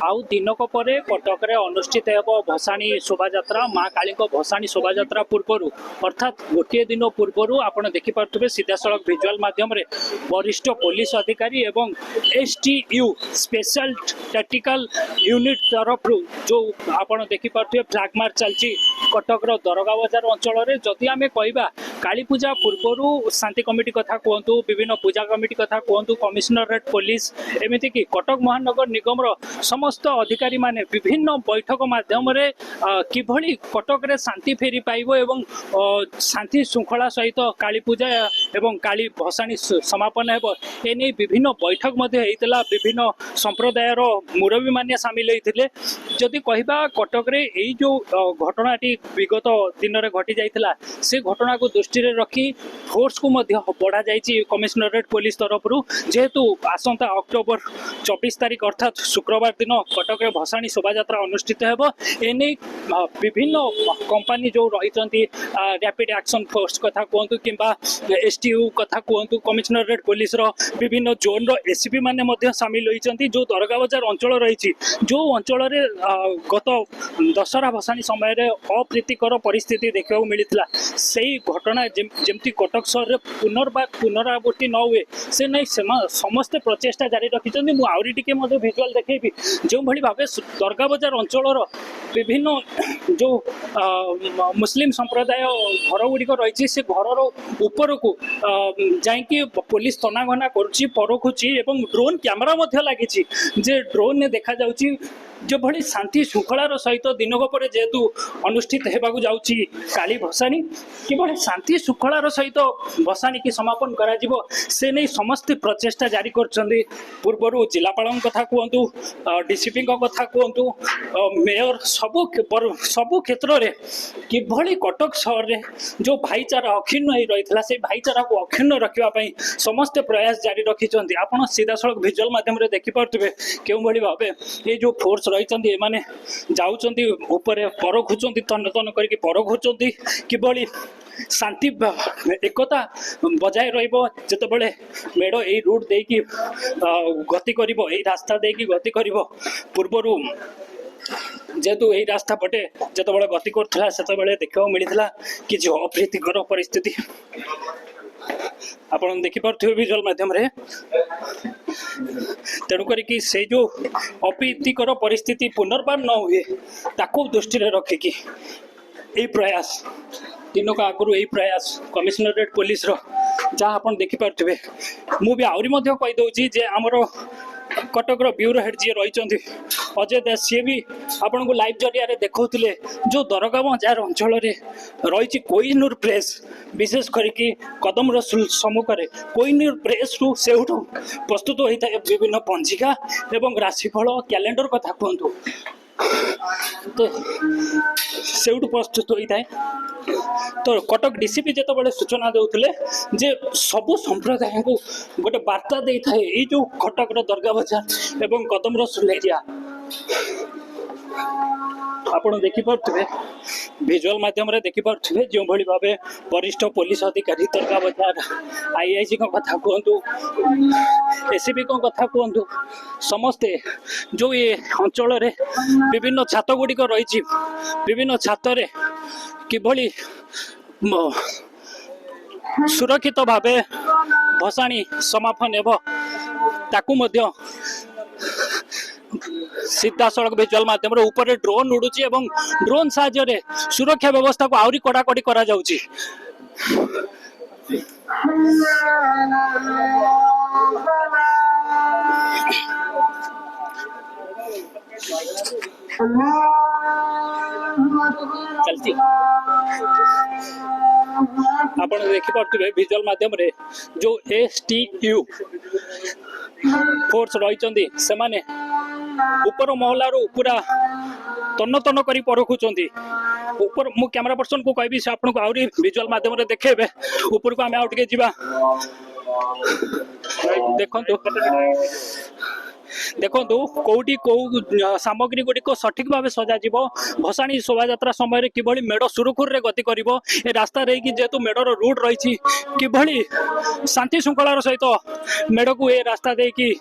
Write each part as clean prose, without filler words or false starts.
आउ दिनक पर कटक अनुष्ठित हो भसाणी शोभा माँ काली भसाणी शोभा पूर्वर अर्थात गोटे दिन पूर्वर आप देखिपे सीधासख भिजुआल मध्यम वरिष्ठ पुलिस अधिकारी एवं STU स्पेशल टैक्टिकल यूनिट तरफ जो आप देखिपे फ्लैग मार्च चलती कटक दरगा बजार अंचल में जदि आम कह काली पूजा पूर्वर शांति कमिटी कथा कहतु विभिन्न पूजा कमिटी कथा कहतु कमिशनरेट पुलिस एमती कि कटक महानगर निगम समस्त अधिकारी माने विभिन्न बैठक माध्यम किभली कटक रे शांति फेरी पाइब एवं शांति श्रृंखला सहित काली पूजा एवं काली भसाणी समापन हेब एने विभिन्न बैठक होता विभिन्न संप्रदायर मुरबी माने सामिल होते जदि कहबा कटक रे एई जो घटनाटी विगत दिन में घटी जाइथिला से घटना को दृष्टि रखी फोर्स को बढ़ा जाइए कमिशनरेट पुलिस तरफ जेहेतु आसंता अक्टोबर 24 तारीख अर्थात शुक्रवार दिन कटक रे भसाणी शोभा अनुष्ठित हेब एने विभिन्न कंपनी जो रही रैपिड एक्शन फोर्स कथा कहतु कि STU कथा कहतु कमिशनरेट पुलिस विभिन्न जोन SCP माने सामिल होती जो दरगा बजार अंचल रही जो अंचल गत दशहरा भसाणी समय अप्रीतिकर परिस्थिति देखा मिलता से घटना जमती कटक सहर पुनरावृत्ति न हुए से नहीं समस्ते प्रचेषा जारी रखिंट मुझे टी भिजुआल देखी जो भाव दरगा बजार अंचल विभिन्न जो मुस्लिम संप्रदाय घर गुड़िक रही से घर ऊपर को जाकि पुलिस तनाघना करुखुची एवं ड्रोन कैमरा लगी ड्रोन ने देखा जाउची जो भली शांति श्रृंखलार सहित दिनक पर जेहेतु अनुष्ठित होगा जाऊँगी काली भसाणी कि शांति श्रृंखलार सहित भसाणी की समापन करा से नहीं समस्त प्रचेषा जारी कर पूर्वर जिलापाल कथा कहतु DCP कथा कहतु मेयर सबु क्षेत्र में किभली कटक सहर में जो भाईचारा अक्षुण्ण हो रही से भाईचारा को अक्षुण्ण रखापी समस्ते प्रयास जारी रखिंट आप सीधा सड़क भिजुआल मध्यम देखिपे क्यों भाव ये जो फोर्स रही माने जाउचंती ऊपर परखुचंती तन तन करके परखुचंती किभली शांति एकता बजाय रतबले मेढ़ यही रूट देकी गति कर रास्ता देकी गति कर पूर्वर जेहेतु यही रास्ता पटे जिते गति करुला से देखा मिलता कि जो अप्रीतिकर परिस्थिति आप देखिपे विजुअल मध्यम तेणुक से जो अप्रीतिकर परिस्थिति पुनर्बार न हुए ताको दृष्टि रखिकी यही प्रयास दिनक आगु यही प्रयास कमिशनरेट पुलिस जहाँ आप देखिपे मुझे आहरी कहीदे जे आमर कटक ब्यूरो हेड जी रही अजय दास सी भी आपन को लाइव जरिया देखते जो दरगा बजार अंचल रही कोहिनूर प्रेस विशेष करके कदम रसूल सम्मुख में कोहिनूर प्रेस रु से प्रस्तुत होता है विभिन्न पंजिका एवं राशिफल कैलेंडर कथा कहतु तो से प्रस्तुत होता है तो कटक DCP जिते सूचना देते जे सबु संप्रदाय को गोटे वार्ता दे था ये जो कटक दरगा बजार एवं कदम रसूल एरिया आपण देखिपे भिजुआल मध्यम देखिपे जो भाई भाव वरिष्ठ पुलिस अधिकारी दरगा बजार IIG कथा कहतु SCP कथा कहतु समस्ते जो ये अंचल विभिन्न छात गुड़िक रही विभिन्न छात किभली सुरक्षित भाव भसाणी समापन हेब ताकू सीधा सड़क भिजुआल मध्यम ऊपर ड्रोन उड़ुची एवं ड्रोन साहाय्य सुरक्षा व्यवस्था को आहरी कड़ाकड़ी करा जाउची। चलती आप देखिपे भिजुआल मध्यम जो STU फोर्स रही से माने ऊपर महलार पूरा तन्न तन्न करी परखुचंती ऊपर मु कैमरा पर्सन को कहबी से आपन को आउरी विजुअल माध्यम रे देखेबे ऊपर को आमे आउट के जिबा देखंतु देखो कौटी कौ सामग्री गुड़िक सठिक भाव सजाजिब भसाणी शोभायात्रा समय किभली मेढ़ सुरुखुर रे गति करिवो ए रास्ता रे कि जेतु मेढ़र रूट रही किभली शांति श्रृंखलार सहित मेढ़ को ए रास्ता दे कि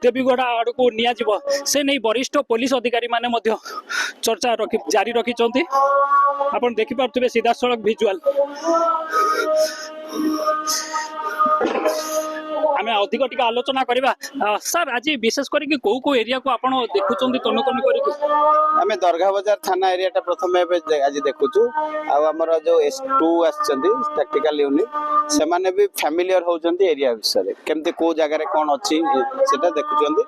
देवीगढ़ आड़ को निया जिवो से नहीं वरिष्ठ पुलिस अधिकारी माने मध्य चर्चा जारी रखिछन्ति आपण देखि पारथुबे सीधा सड़क विजुअल आमे अधिक टिके आलोचना करबा सर आज विशेष करी को को एरिया को आपण देखुचंती तनु तनु करी आमे दरगाह बाजार थाना एरिया टा प्रथम आज देखुचु आ हमर जो S2 आछंती टैक्टिकल यूनिट से माने भी फैमिलियर होचंती एरिया विषय केमते को जगह रे कोन अछि सेटा देखुचंती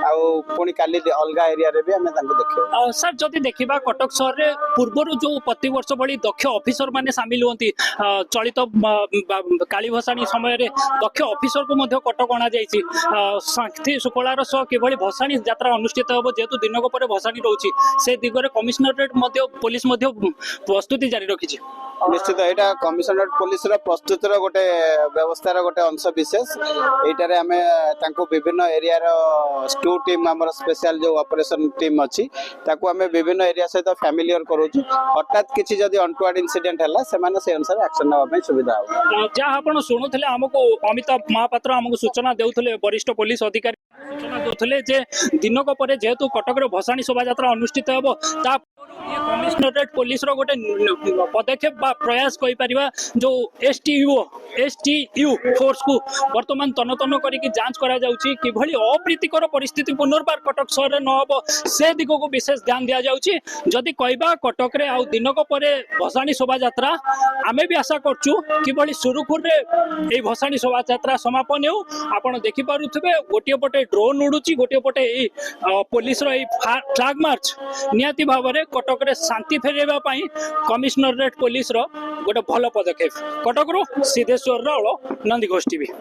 आ पुनी काली अलगा एरिया रे भी आमे तांको देखियो सर जदि देखिबा कटक शहर रे पूर्वरु जो प्रति वर्ष बड़ी दक्ष ऑफिसर माने शामिल होंती चलित काली भसाणी समय रे दक्ष ऑफिसर को मध्य कटक अणा जाइछि शांति शुक्लार सह किभली भसाणी यात्रा अनुष्ठित होबो जेतु दिनक परे भसाणी रहउछि से दिगरे कमिशनरेट मध्य पुलिस मध्य प्रस्तुति जारी रखिछि निश्चित एटा कमिशनरेट पुलिस रो प्रस्तुतिर गोटे व्यवस्थार गोटे अंश विशेष एटारे आमे तांको विभिन्न एरिया रो स्टू टीम हमर स्पेशल जो ऑपरेशन टीम अछि ताको आमे विभिन्न एरिया सहित फैमिलियर करूछु हठात किछि जदी अनटुवर्ड इंसिडेंट हला से माने से अनुसार एक्शन नवा में सुविधा हो जा आपण सुनुथले हमको अमिताभ महापात्र हमको सूचना देउथले वरिष्ठ पुलिस अधिकारी सूचना देउथले जे दिनक परे जेहेतु कटक रो भसाणी शोभायात्रा अनुष्ठित हेबो ता कमिशनरेट पुलिस रो गोटे पदक्षेप बा प्रयास कहि परिबा जो एसटीयू फोर्स को वर्तमान तन तन करिक जांच करा जाउची किभली अप्रीतिकर परिस्थिति पुनर्बार कटक शहर रे न होबो से दिगो को विशेष ध्यान दिया जाउची जदि कहबा कटक रे आ दिनक परे भसाणी शोभायात्रा आमे भी आशा करछु किभली सुरुखुर रे ए भसाणी शोभायात्रा समापन हो आपण देखि पारुथबे गोटिए पटे ड्रोन उडुची गोटिए पटे ए पुलिस रो ए फ्लैग मार्च नियाती भाबरे कटक रे शांति फेरेबा पई कमिशनरेट पुलिस रो गोटे भल पदक्षेप कटक रो सिद्धेश्वर रो नंदी घोष टीवी।